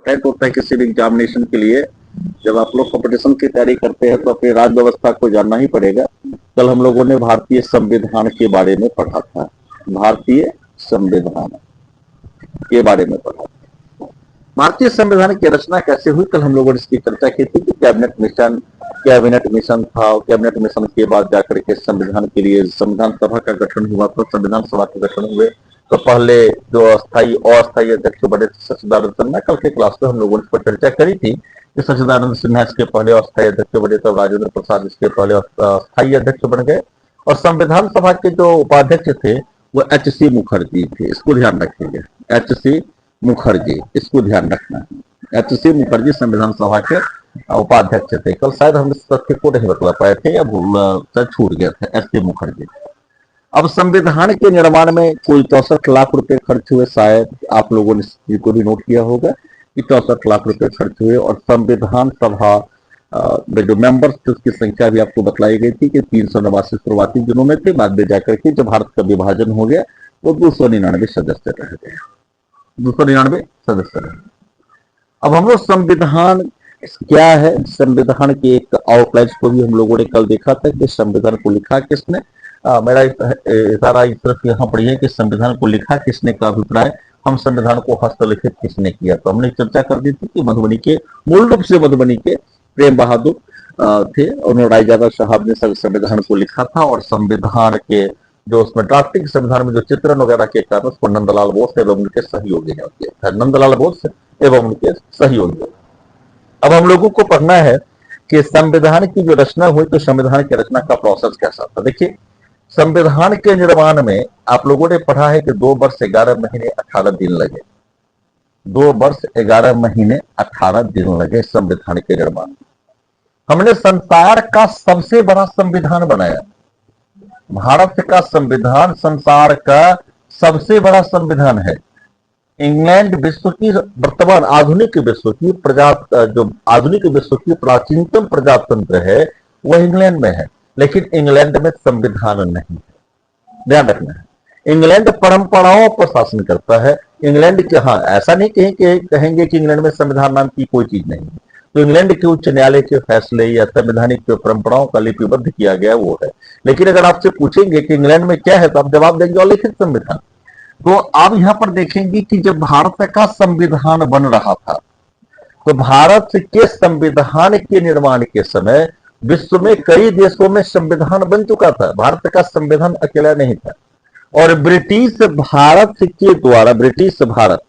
Important होता है किसी भी एग्जामिनेशन के लिए। जब आप लोग कंपटीशन की तैयारी करते हैं तो अपनी राज्य व्यवस्था को जानना ही पड़ेगा। कल हम लोगों ने भारतीय संविधान के बारे में पढ़ा था, भारतीय संविधान के बारे में पढ़ा। भारतीय संविधान की रचना कैसे हुई, कल हम लोगों ने इसकी चर्चा की थी कि कैबिनेट मिशन था। कैबिनेट मिशन के बाद जाकर के संविधान के लिए संविधान सभा का गठन हुआ। तो संविधान सभा के गठन हुए तो पहले जो अस्थायी अध्यक्ष बने सच्चिदानंद सिन्हा, कल के क्लास में हम लोगों ने इस पर चर्चा करी थी कि सच्चिदानंद सिन्हा इसके पहले अस्थायी अध्यक्ष बने, तब राजेंद्र प्रसाद इसके पहले अस्थायी अध्यक्ष बन गए। और संविधान सभा के जो उपाध्यक्ष थे वो H.C. मुखर्जी थे। इसको ध्यान रखेंगे, H.C. मुखर्जी, इसको ध्यान रखना। H.C. मुखर्जी संविधान सभा के उपाध्यक्ष थे। कल शायद हम इस तथ्य को नहीं बतला पाए थे या छूट गए थे, H.C. मुखर्जी। अब संविधान के निर्माण में कुल 64 लाख रुपए खर्च हुए। शायद आप लोगों ने इस चीज को भी नोट किया होगा कि 64 लाख रुपए खर्च हुए। और संविधान सभा में जो मेंबर्स थे उसकी संख्या भी आपको बतलाई गई थी कि 389 शुरुआती दिनों में थे, बाद में जाकर के जब भारत का विभाजन हो गया वो 299 सदस्य रह गए, 299 सदस्य रहे। अब हम लोग संविधान क्या है, संविधान के एक आउटलाइन को भी हम लोगों ने कल देखा था कि संविधान को लिखा किसने। मेरा इशारा सिर्फ यहाँ पर है कि संविधान को लिखा किसने का अभिप्राय, हम संविधान को हस्तलिखित किसने किया। तो हमने चर्चा कर दी थी कि मधुबनी के, मूल रूप से मधुबनी के प्रेम बहादुर थे। उन्होंने रायजादा साहब ने संविधान को लिखा था। और संविधान के जो उसमें ड्राफ्टिंग संविधान में जो चित्रण वगैरह के कारण उसको नंदलाल बोस एवं उनके सहयोगी ने किया था, नंदलाल बोस एवं उनके सहयोगी। अब हम लोगों को पढ़ना है कि संविधान की जो रचना हुई तो संविधान की रचना का प्रोसेस कैसा था। देखिए, संविधान के निर्माण में आप लोगों ने पढ़ा है कि 2 वर्ष 11 महीने 18 दिन लगे। 2 वर्ष 11 महीने 18 दिन लगे संविधान के निर्माण में। हमने संसार का सबसे बड़ा संविधान बनाया। भारत का संविधान संसार का सबसे बड़ा संविधान है। इंग्लैंड विश्व की वर्तमान आधुनिक विश्व की जो आधुनिक विश्व की प्राचीनतम प्रजातंत्र है वह इंग्लैंड में है, लेकिन इंग्लैंड में संविधान नहीं है। ध्यान रखना है, इंग्लैंड परंपराओं पर शासन करता है। इंग्लैंड के, हाँ ऐसा नहीं कहेंगे कि इंग्लैंड में संविधान नाम की कोई चीज नहीं है। तो इंग्लैंड के उच्च न्यायालय के फैसले या संवैधानिक परंपराओं का लिपिबद्ध किया गया वो है। लेकिन अगर आपसे पूछेंगे कि इंग्लैंड में क्या है तो आप जवाब देंगे अलिखित संविधान। तो आप यहां पर देखेंगे कि जब भारत का संविधान बन रहा था तो भारत के संविधान के निर्माण के समय विश्व में कई देशों में संविधान बन चुका था। भारत का संविधान अकेला नहीं था। और ब्रिटिश भारत के द्वारा, ब्रिटिश भारत,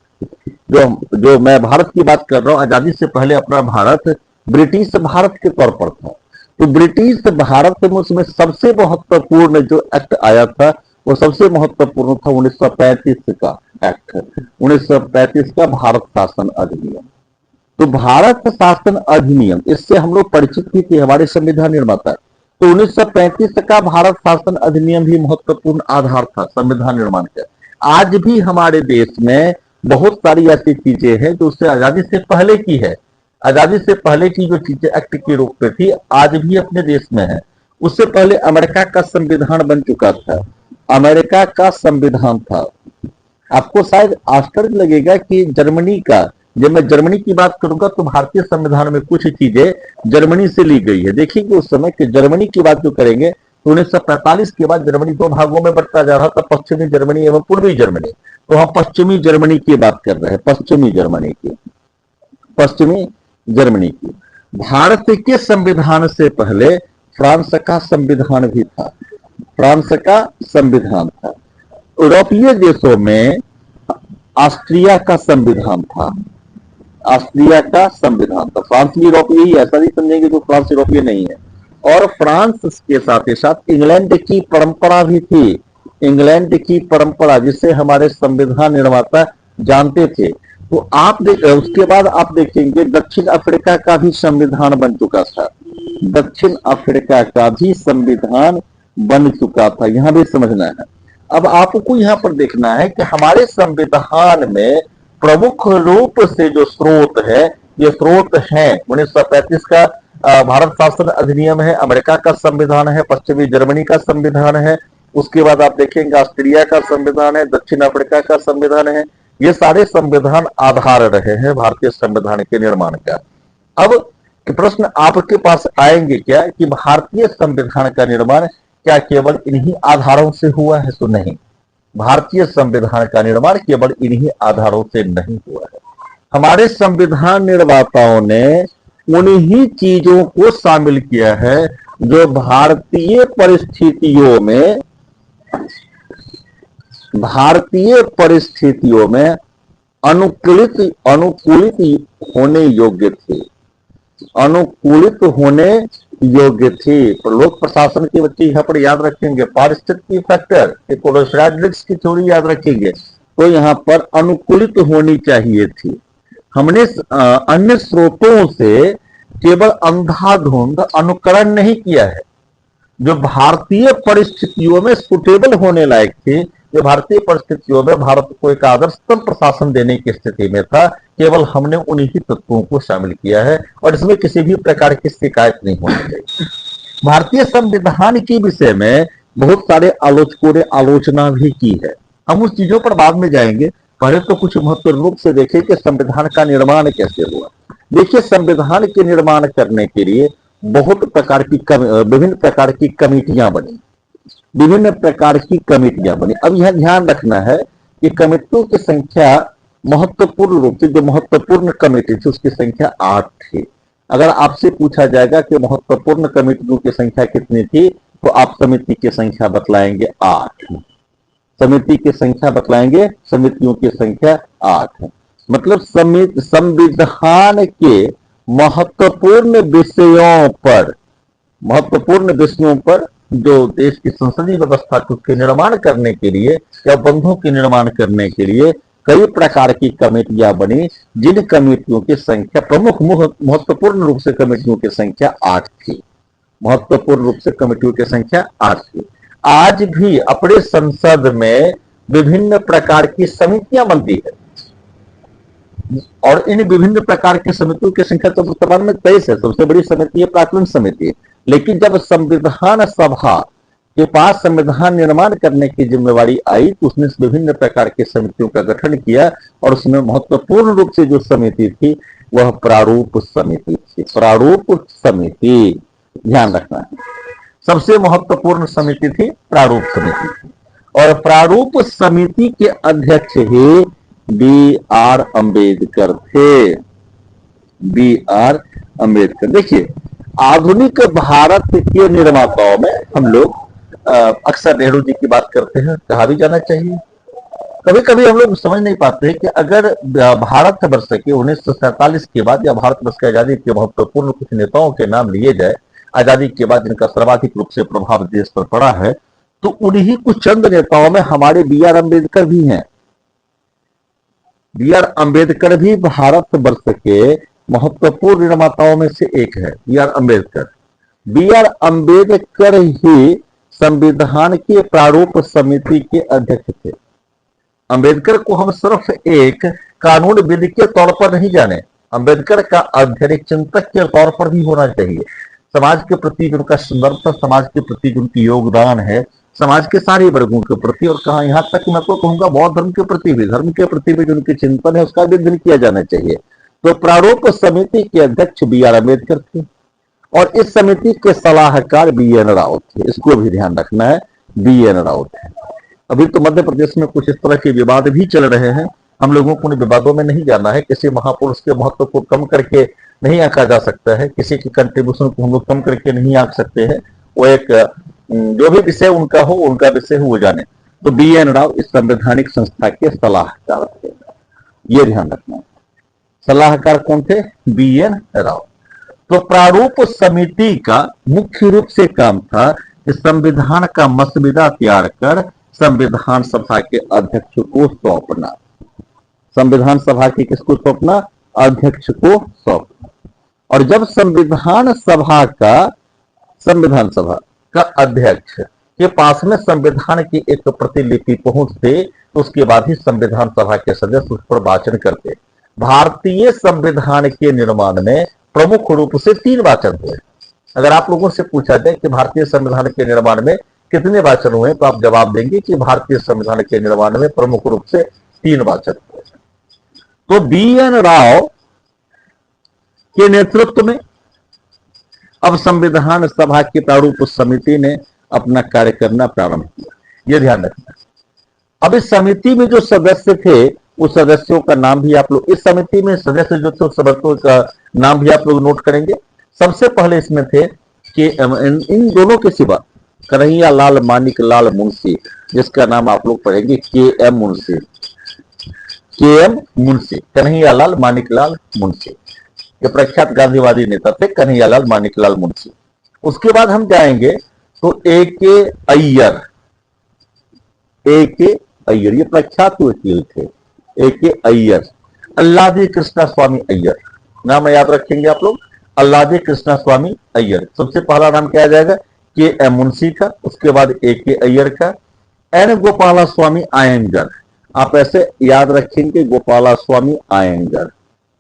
जो मैं भारत की बात कर रहा हूं, आजादी से पहले अपना भारत ब्रिटिश भारत के तौर पर था। तो ब्रिटिश भारत में उसमें सबसे महत्वपूर्ण जो एक्ट आया था वो सबसे महत्वपूर्ण था 1935 का एक्ट, 1935 का भारत शासन अधिनियम। तो भारत शासन अधिनियम, इससे हम लोग परिचित ही थे, हमारे संविधान निर्माता। तो 1935 का भारत शासन अधिनियम भी महत्वपूर्ण आधार था संविधान निर्माण का। आज भी हमारे देश में बहुत सारी ऐसी चीजें हैं जो उससे आजादी से पहले की है। आजादी से पहले की जो चीजें एक्ट के रूप में थी आज भी अपने देश में है। उससे पहले अमेरिका का संविधान बन चुका था, अमेरिका का संविधान था। आपको शायद आश्चर्य लगेगा कि जर्मनी का, जब मैं जर्मनी की बात करूंगा तो भारतीय संविधान में कुछ चीजें जर्मनी से ली गई है। देखिए उस समय के जर्मनी की बात जो करेंगे तो 1945 के बाद जर्मनी 2 भागों में बढ़ता जा रहा था, पश्चिमी जर्मनी एवं पूर्वी जर्मनी। तो हम पश्चिमी जर्मनी की बात कर रहे हैं, पश्चिमी जर्मनी की, पश्चिमी जर्मनी की। भारत के संविधान से पहले फ्रांस का संविधान भी था, फ्रांस का संविधान था। यूरोपीय देशों में ऑस्ट्रिया का संविधान था, ऑस्ट्रिया का संविधान था। फ्रांस भी यूरोपीय ही, ऐसा नहीं समझेंगे तो फ्रांस यूरोपीय नहीं है। और फ्रांस के साथ ही साथ इंग्लैंड की परंपरा भी थी, इंग्लैंड की परंपरा जिसे हमारे संविधान निर्माता जानते थे। तो आप उसके बाद आप देखेंगे दक्षिण अफ्रीका का भी संविधान बन चुका था, दक्षिण अफ्रीका का भी संविधान बन चुका था। यहां भी समझना है। अब आपको यहां पर देखना है कि हमारे संविधान में प्रमुख रूप से जो स्रोत है, ये स्रोत है 1935 का भारत शासन अधिनियम है, अमेरिका का संविधान है, पश्चिमी जर्मनी का संविधान है, उसके बाद आप देखेंगे ऑस्ट्रिया का संविधान है, दक्षिण अफ्रीका का संविधान है। ये सारे संविधान आधार रहे हैं भारतीय संविधान के निर्माण का। अब प्रश्न आपके पास आएंगे क्या कि भारतीय संविधान का निर्माण क्या केवल इन्हीं आधारों से हुआ है? तो नहीं, भारतीय संविधान का निर्माण केवल इन्हीं आधारों से नहीं हुआ है। हमारे संविधान निर्माताओं ने उन्हीं चीजों को शामिल किया है जो भारतीय परिस्थितियों में अनुकूलित होने योग्य थे, अनुकूलित होने योग्य थे। लोक प्रशासन के बच्चे यहाँ पर याद रखेंगे, पारिस्थितिकी फैक्टर, इकोलॉजिकल की थ्योरी याद रखेंगे, तो यहाँ पर अनुकूलित होनी चाहिए थी। हमने अन्य स्रोतों से केवल अंधाधुंध अनुकरण नहीं किया है, जो भारतीय परिस्थितियों में सुटेबल होने लायक थे, जो भारतीय परिस्थितियों में भारत को एक आदर्शतम प्रशासन देने की स्थिति में था, केवल हमने उन्हीं तत्वों को शामिल किया है और इसमें किसी भी प्रकार की शिकायत नहीं होनी चाहिए। भारतीय संविधान के विषय में बहुत सारे आलोचकों ने आलोचना भी की है, हम उस चीजों पर बाद में जाएंगे। पहले तो कुछ महत्वपूर्ण रूप से देखें कि संविधान का निर्माण कैसे हुआ। देखिए, संविधान के निर्माण करने के लिए बहुत प्रकार की विभिन्न प्रकार की कमेटियां बनी, विभिन्न प्रकार की कमेटियां बनी। अब यह ध्यान रखना है कि कमेटियों की संख्या महत्वपूर्ण रूप से, जो महत्वपूर्ण कमेटी थी उसकी संख्या 8 थी। अगर आपसे पूछा जाएगा कि महत्वपूर्ण कमेटियों की संख्या कितनी थी, तो आप समिति की संख्या बतलाएंगे 8। समिति की संख्या बतलाएंगे, समितियों की संख्या 8। मतलब संविधान के महत्वपूर्ण विषयों पर जो देश की संसदीय व्यवस्था के निर्माण करने के लिए या बंधों के निर्माण करने के लिए कई प्रकार की कमेटियां बनी, जिन कमेटियों की संख्या महत्वपूर्ण रूप से कमेटियों की संख्या 8 थी। महत्वपूर्ण रूप से कमेटियों की संख्या 8 थी। आज भी अपने संसद में विभिन्न प्रकार की समितियां बनती है और इन विभिन्न प्रकार की समितियों की संख्या तो वर्तमान में 23 है। सबसे बड़ी समिति है प्राक्कलन समिति। लेकिन जब संविधान सभा के पास संविधान निर्माण करने की जिम्मेवारी आई तो उसने विभिन्न प्रकार की समितियों का गठन किया और उसमें महत्वपूर्ण रूप से जो समिति थी वह प्रारूप समिति थी। प्रारूप समिति, ध्यान रखना है, सबसे महत्वपूर्ण समिति थी प्रारूप समिति। और प्रारूप समिति के अध्यक्ष ही B.R. अम्बेडकर थे। B.R. अम्बेडकर। देखिए, आधुनिक भारत के निर्माताओं में हम लोग अक्सर नेहरू जी की बात करते हैं, कहा भी जाना चाहिए। कभी कभी हम लोग समझ नहीं पाते हैं कि अगर भारत वर्ष के 1947 के बाद या भारत वर्ष की आजादी के महत्वपूर्ण कुछ नेताओं के नाम लिए जाए, आजादी के बाद जिनका सर्वाधिक रूप से प्रभाव देश पर पड़ा है, तो उन्हीं कुछ चंद नेताओं में हमारे B.R. अम्बेडकर भी हैं। B.R. अम्बेडकर भी भारत वर्ष के महत्वपूर्ण निर्माताओं में से एक है। B.R. अम्बेडकर। B.R. अम्बेडकर ही संविधान के प्रारूप समिति के अध्यक्ष थे। अम्बेडकर को हम सिर्फ एक कानूनविद के तौर पर नहीं जाने, अम्बेडकर का अध्ययन एक चिंतक के तौर पर भी होना चाहिए। समाज के प्रति उनका संदर्भ, समाज के प्रति उनकी योगदान है, समाज के सारे वर्गों के प्रति, और कहा यहाँ तक मैं तो कहूंगा बौद्ध धर्म के प्रति भी, धर्म के प्रति भी जो उनके चिंतन है उसका भी अध्ययन किया जाना चाहिए। तो प्रारूप समिति के अध्यक्ष B.R. अम्बेडकर थे और इस समिति के सलाहकार B.N. राव थे। इसको भी ध्यान रखना है, B.N. राव थे। अभी तो मध्य प्रदेश में कुछ इस तरह के विवाद भी चल रहे हैं, हम लोगों को उन विवादों में नहीं जाना है। किसी महापुरुष के महत्व को कम करके नहीं आंका जा सकता है, किसी की कंट्रीब्यूशन को हम लोग कम करके नहीं आंक सकते हैं। वो एक जो भी विषय उनका हो, उनका विषय हो वो जाने। तो B.N. राव इस संवैधानिक संस्था के सलाहकार थे, ये ध्यान रखना। सलाहकार कौन थे? B.N. राव। तो प्रारूप समिति का मुख्य रूप से काम था कि संविधान का मसविदा तैयार कर संविधान सभा के अध्यक्ष को सौंपना। संविधान सभा की किसको सौंपना? अध्यक्ष को सौंपना। और जब संविधान सभा का अध्यक्ष के पास में संविधान की एक प्रतिलिपि पहुंचते तो उसके बाद ही संविधान सभा के सदस्य उस पर वाचन करते। भारतीय संविधान के निर्माण में प्रमुख रूप से 3 वाचन हुए। अगर आप लोगों से पूछा जाए कि भारतीय संविधान के निर्माण में कितने वाचन हुए, तो आप जवाब देंगे कि भारतीय संविधान के निर्माण में प्रमुख रूप से 3 वाचन हुए। तो BN राव के नेतृत्व में अब संविधान सभा की प्रारूप समिति ने अपना कार्य करना प्रारंभ किया। यह ध्यान रखना। अब इस समिति में जो सदस्य थे उस सदस्यों का नाम भी आप लोग, इस समिति में सदस्य जो थे उस सदस्यों का नाम भी आप लोग नोट करेंगे। सबसे पहले इसमें थे कि इन दोनों के सिवा कन्हैया लाल मानिक लाल मुंशी, जिसका नाम आप लोग पढ़ेंगे KM मुंशी, KM मुंशी, कन्हैया लाल मानिक लाल मुंशी। ये प्रख्यात गांधीवादी नेता थे कन्हैया लाल मानिक लाल मुंशी। उसके बाद हम जाएंगे तो AK अय्यर, AK अय्यर ये प्रख्यात वकील थे। AK अय्यर, अल्लादी कृष्णा स्वामी अय्यर, नाम याद रखेंगे आप लोग, अल्लादी कृष्णा स्वामी अय्यर। सबसे पहला नाम क्या आ जाएगा KM मुंशी का, उसके बाद AK अय्यर का। N गोपाला स्वामी आयंगर, आप ऐसे याद रखेंगे गोपाला स्वामी आयंगर,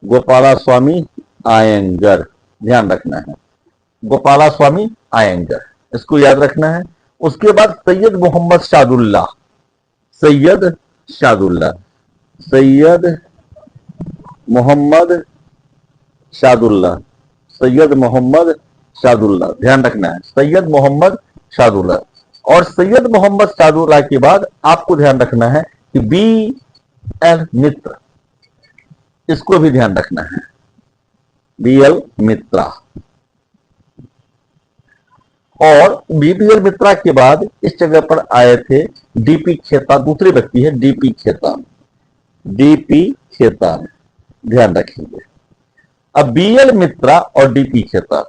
गोपाला स्वामी आयंगर, ध्यान रखना है, गोपाला स्वामी आयंगर, इसको याद रखना है। उसके बाद सैयद मोहम्मद शादुल्लाह, सैयद शादुल्लाह, सैयद मोहम्मद शादुल्लाह, सैयद मोहम्मद शादुल्लाह, ध्यान रखना है, सैयद मोहम्मद शादुल्लाह। और सैयद मोहम्मद शादुल्लाह के बाद आपको ध्यान रखना है कि BL मित्र, इसको भी ध्यान रखना है, BL मित्रा। और BL मित्रा के बाद इस जगह पर आए थे DP खेतान, दूसरे व्यक्ति है DP खेतान, DP खेतान, ध्यान रखेंगे। अब BL मित्रा और DP खेतान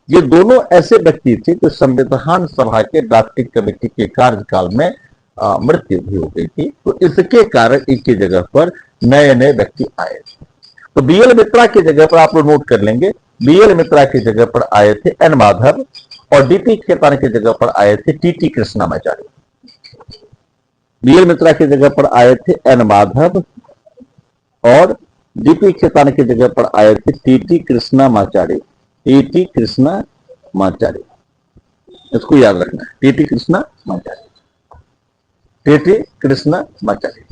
ये दोनों ऐसे व्यक्ति थे जो संविधान सभा के ड्राफ्टिंग कमेटी के कार्यकाल में मृत्यु भी हो गई थी, तो इसके कारण इनकी जगह पर नए नए व्यक्ति आए थे। तो BL मित्रा की जगह पर आप लोग नोट कर लेंगे, BL मित्रा की जगह पर आए थे N माधव और DP खेतान की जगह पर आए थे TT कृष्णामाचार्य। BL मित्रा की जगह पर आए थे N माधव और DP खेतान की जगह पर आए थे TT कृष्णामाचार्य, TT कृष्णामाचार्य, इसको याद रखना है, TT कृष्णामाचार्य, TT कृष्णामाचार्य।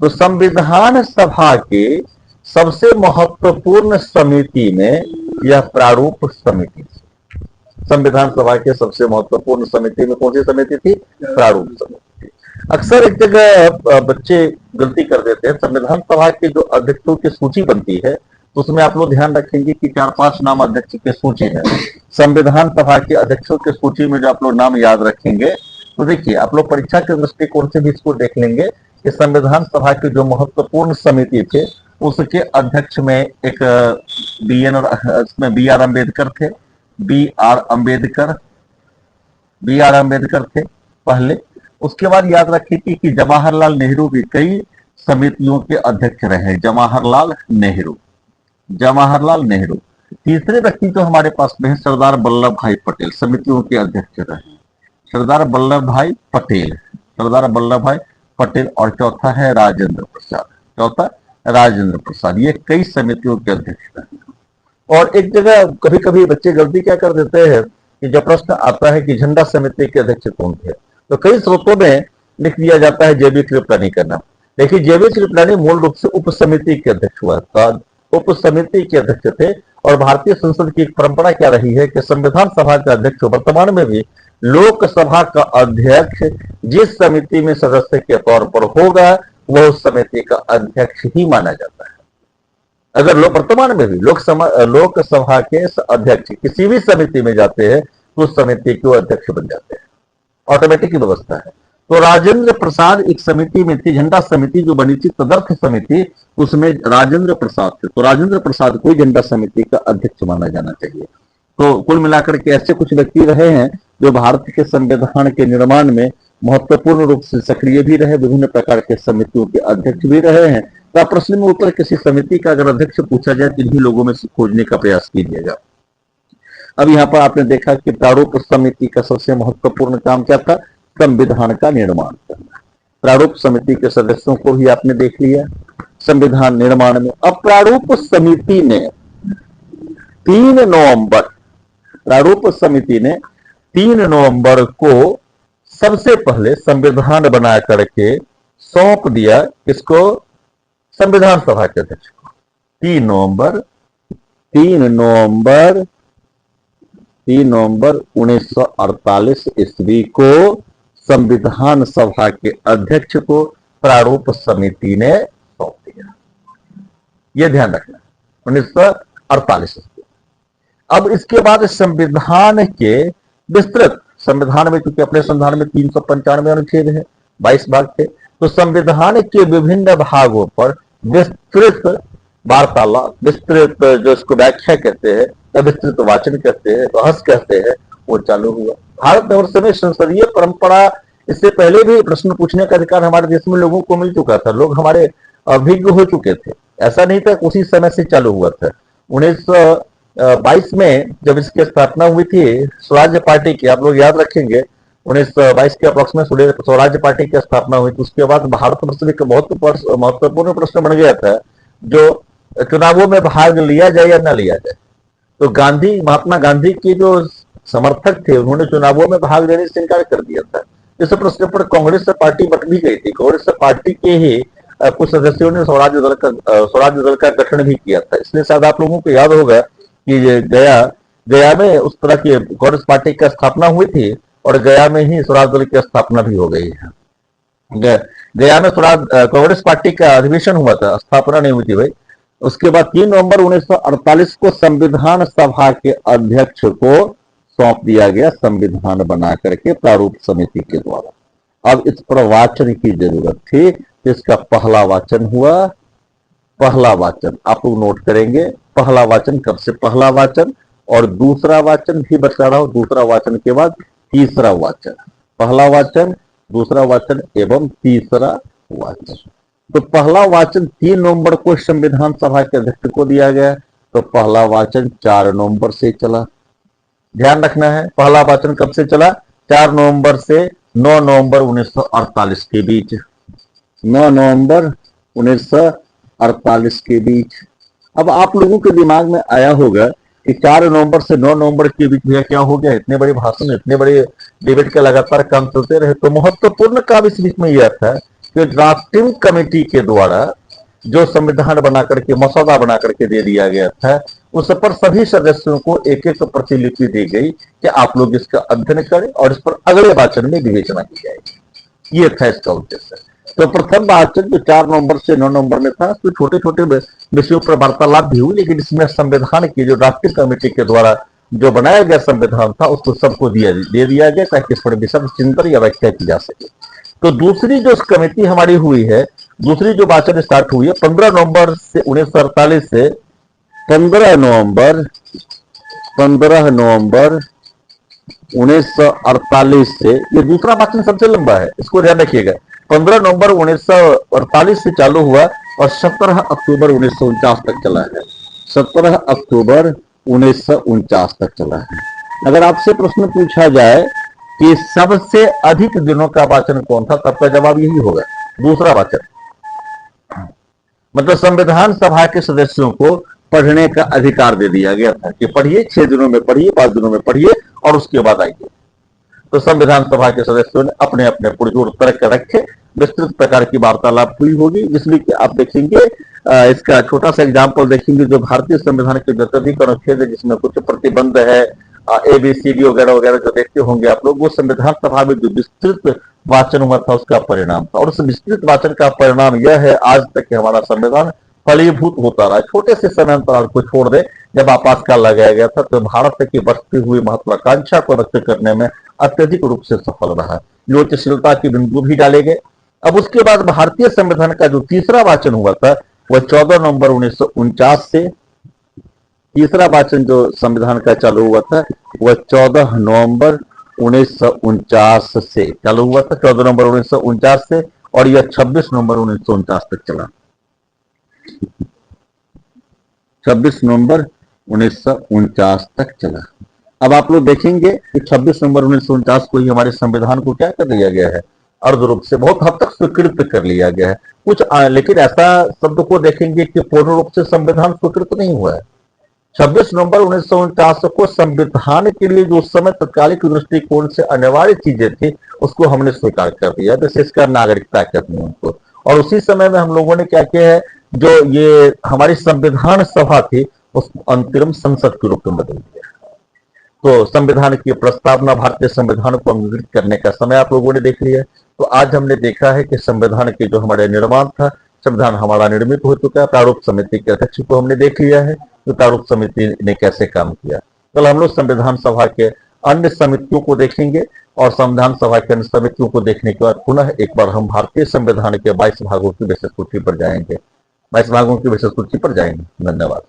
तो संविधान सभा के सबसे महत्वपूर्ण समिति में यह प्रारूप समिति थी। संविधान सभा के सबसे महत्वपूर्ण समिति में कौन सी समिति थी? प्रारूप समिति। अक्सर एक जगह बच्चे गलती कर देते हैं, संविधान सभा के जो अध्यक्षों की सूची बनती है उसमें आप लोग ध्यान रखेंगे कि 4-5 नाम अध्यक्ष की सूची है। संविधान सभा के अध्यक्षों की सूची में जो आप लोग नाम याद रखेंगे, तो देखिए आप लोग परीक्षा के दृष्टिकोण से भी इसको देख लेंगे कि संविधान सभा की जो महत्वपूर्ण समिति थे उसके अध्यक्ष में एक BN और इसमें BR अम्बेडकर थे, BR अम्बेडकर थे पहले। उसके बाद याद रखिए कि जवाहरलाल नेहरू भी कई समितियों के अध्यक्ष रहे, जवाहरलाल नेहरू। तीसरे व्यक्ति तो हमारे पास में है सरदार वल्लभ भाई पटेल, समितियों के अध्यक्ष रहे, सरदार वल्लभ भाई पटेल। और चौथा है राजेंद्र प्रसाद, ये कई समितियों के अध्यक्ष रहे। और एक जगह कभी कभी बच्चे गलती क्या कर देते हैं कि जब प्रश्न आता है कि झंडा समिति के अध्यक्ष कौन थे, तो कई स्रोतों में लिख दिया जाता है JB कृपलानी का नाम। देखिए JB कृपलानी मूल रूप से उप समिति के अध्यक्ष हुआ था, उप समिति के अध्यक्ष थे। और भारतीय संसद की एक परंपरा क्या रही है कि संविधान सभा का अध्यक्ष वर्तमान में भी लोकसभा का अध्यक्ष जिस समिति में सदस्य के तौर पर होगा वह उस समिति का अध्यक्ष ही माना जाता है। अगर वर्तमान में भी लोकसभा के अध्यक्ष किसी भी समिति में जाते हैं तो उस समिति के अध्यक्ष बन जाते हैं, ऑटोमेटिक की व्यवस्था है। तो राजेंद्र प्रसाद एक समिति में थी, झंडा समिति जो बनी थी तदर्थ समिति, उसमें राजेंद्र प्रसाद थे। तो राजेंद्र प्रसाद को झंडा समिति का अध्यक्ष माना जाना चाहिए। तो कुल मिलाकर के ऐसे कुछ व्यक्ति रहे हैं जो भारत के संविधान के निर्माण में महत्वपूर्ण रूप से सक्रिय भी रहे, विभिन्न प्रकार के समितियों के अध्यक्ष भी रहे हैं। तो आप प्रश्न में उत्तर किसी समिति का अगर अध्यक्ष पूछा जाए तो इन्हीं लोगों में से खोजने का प्रयास कीजिएगा। अब यहाँ पर आपने देखा कि प्रारूप समिति का सबसे महत्वपूर्ण काम क्या था? संविधान का निर्माण करना। प्रारूप समिति के सदस्यों को भी आपने देख लिया संविधान निर्माण में। अब प्रारूप समिति ने 3 नवंबर को सबसे पहले संविधान बना करके सौंप दिया, इसको संविधान सभा के अध्यक्ष को। 3 नवंबर 1948 ईस्वी को संविधान सभा के अध्यक्ष को प्रारूप समिति ने सौंप दिया। यह ध्यान रखना, 1948 ईस्वी। अब इसके बाद संविधान के विस्तृत, संविधान में चूंकि अपने संविधान में 395 अनुच्छेद है, 22 भाग थे, तो संविधान के विभिन्न भागों पर विस्तृत वार्तालाप, विस्तृत जो इसको व्याख्या कहते हैं, विस्तृत वाचन कहते हैं, बहस कहते हैं, वो चालू हुआ। भारत में उस समय संसदीय परंपरा, इससे पहले भी प्रश्न पूछने का अधिकार हमारे देश में लोगों को मिल चुका था, लोग हमारे अभिज्ञ हो चुके थे, ऐसा नहीं था उसी समय से चालू हुआ था। 1922 में जब इसकी स्थापना हुई थी स्वराज्य पार्टी की, आप लोग याद रखेंगे 1922 के अप्रॉक्स में स्वराज्य पार्टी की स्थापना हुई थी। उसके बाद भारतवर्ष में एक बहुत महत्वपूर्ण प्रश्न बन गया था, जो चुनावों में भाग लिया जाए या न लिया जाए। तो गांधी, महात्मा गांधी के जो समर्थक थे, उन्होंने चुनावों में भाग लेने से इनकार कर दिया था। इस प्रश्न पर कांग्रेस से पार्टी बट भी गई थी। कांग्रेस से पार्टी के ही कुछ सदस्यों ने स्वराज्य दल का गठन भी किया था। इसलिए शायद आप लोगों को याद होगा कि गया में उस तरह की कांग्रेस पार्टी की स्थापना हुई थी और गया में ही स्वराज दल की स्थापना भी हो गई है। गया में कांग्रेस पार्टी का अधिवेशन हुआ था, स्थापना नहीं हुई थी भाई। उसके बाद 3 नवंबर 1948 को संविधान सभा के अध्यक्ष को सौंप दिया गया, संविधान बना करके प्रारूप समिति के द्वारा। अब इस पर वाचन की जरूरत थी, इसका पहला वाचन हुआ। पहला वाचन आप लोग नोट करेंगे, पहला वाचन कब से, पहला वाचन और दूसरा वाचन भी बता रहा हूं, दूसरा वाचन के बाद तीसरा वाचन, पहला वाचन, दूसरा वाचन एवं तीसरा वाचन। तो पहला वाचन 3 नवंबर को संविधान सभा के अध्यक्ष को दिया गया, तो पहला वाचन 4 नवंबर से चला। ध्यान रखना है, पहला वाचन कब से चला, 4 नवंबर से 9 नवंबर 1948 के बीच, 9 नवंबर 1948 के बीच। अब आप लोगों के दिमाग में आया होगा कि 4 नवंबर से 9 नवंबर के बीच भैया क्या हो गया, इतने बड़े भाषण, इतने बड़े डिबेट के लगातार काम चलते रहे। तो महत्वपूर्ण काम इस बीच में यह था कि ड्राफ्टिंग कमेटी के द्वारा जो संविधान बना करके, मसौदा बना करके दे दिया गया था, उस पर सभी सदस्यों को एक एक प्रतिलिपि दी गई कि आप लोग इसका अध्ययन करें और इस पर अगले वाचन में विवेचना की जाएगी। ये था इसका उद्देश्य। तो प्रथम वाचन जो 4 नवंबर से 9 नवंबर में था, तो छोटे छोटे विषयों पर वार्तालाप भी हुई, लेकिन इसमें संविधान की जो ड्राफ्टिंग कमेटी के द्वारा जो बनाया गया संविधान था, उसको सबको दे दिया गया ताकि इस पर विशद चिंतन या व्याख्या की जा सके। तो दूसरी जो कमेटी हमारी हुई है, दूसरी जो वाचन स्टार्ट हुई है 15 नवंबर से 1948 से 15 नवंबर 1948 से, ये दूसरा वाचन सबसे लंबा है, इसको ध्यान रखिएगा। 15 नवंबर 1948 से चालू हुआ और 17 अक्टूबर 1949 तक चला है, 17 अक्टूबर 1949 तक चला है। अगर आपसे प्रश्न पूछा जाए कि सबसे अधिक दिनों का वाचन कौन था, तब का जवाब यही होगा, दूसरा वाचन। मतलब संविधान सभा के सदस्यों को पढ़ने का अधिकार दे दिया गया था कि पढ़िए, 6 दिनों में पढ़िए, 5 दिनों में पढ़िए और उसके बाद आइए। तो संविधान सभा के सदस्यों ने अपने अपने पुरजोर तर्क रखे, विस्तृत प्रकार की वार्तालाप हुई होगी, जिसमें कि आप देखेंगे इसका छोटा सा एग्जाम्पल देखेंगे। जो भारतीय संविधान के जतधिक अनुच्छेद है, जिसमें कुछ प्रतिबंध है, ABCD वगैरह वगैरह जो देखते होंगे आप लोग, वो संविधान सभा में जो विस्तृत वाचन हुआ था उसका परिणाम था। और उस विस्तृत वाचन का परिणाम यह है आज तक कि हमारा संविधान फलीभूत होता रहा। छोटे से समय अंतराल को छोड़ दे, जब आपातकाल लगाया गया था तो भारत की बढ़ती हुई महत्वाकांक्षा को व्यक्त करने में अत्यधिक रूप से सफल रहा। योजशीलता के बिंदु भी डाले गए। अब उसके बाद भारतीय संविधान का जो तीसरा वाचन हुआ था वह 14 नवंबर 1949 से, तीसरा वाचन जो संविधान का चालू हुआ था वह 14 नवंबर 1949 से चालू हुआ था, 14 नवंबर 1949 से, और यह 26 नवंबर 1949 तक चला, 26 नवंबर 1949 तक चला। अब आप लोग देखेंगे कि 26 नवंबर 1949 को ही हमारे संविधान को क्या कर दिया गया है, अर्ध रूप से बहुत हद तक स्वीकृत कर लिया गया है। कुछ लेकिन ऐसा शब्द को देखेंगे कि पूर्ण रूप से संविधान स्वीकृत नहीं हुआ है। 26 नवंबर 1949 को संविधान के लिए जो उस समय तत्कालिक दृष्टिकोण से अनिवार्य चीजें थी उसको हमने स्वीकार कर दिया, विशेषकर नागरिकता के नियम को। और उसी समय में हम लोगों ने क्या किया है जो ये हमारी संविधान सभा थी उसको अंतरिम संसद के रूप में बदल दिया। तो संविधान की प्रस्तावना, भारतीय संविधान को अंगीकृत करने का समय आप लोगों ने देख लिया। तो आज हमने देखा है कि संविधान के जो हमारे निर्माण था, संविधान हमारा निर्मित हो चुका है। प्रारूप समिति के अध्यक्ष को हमने देख लिया है कि प्रारूप समिति ने कैसे काम किया। कल हम लोग संविधान सभा के अन्य समितियों को देखेंगे और संविधान सभा के अन्य समितियों को देखने के बाद पुनः एक बार हम भारतीय संविधान के 22 भागों की विशेष सूची पर जाएंगे। 22 भागों की विशेष सूची पर जाएंगे। धन्यवाद।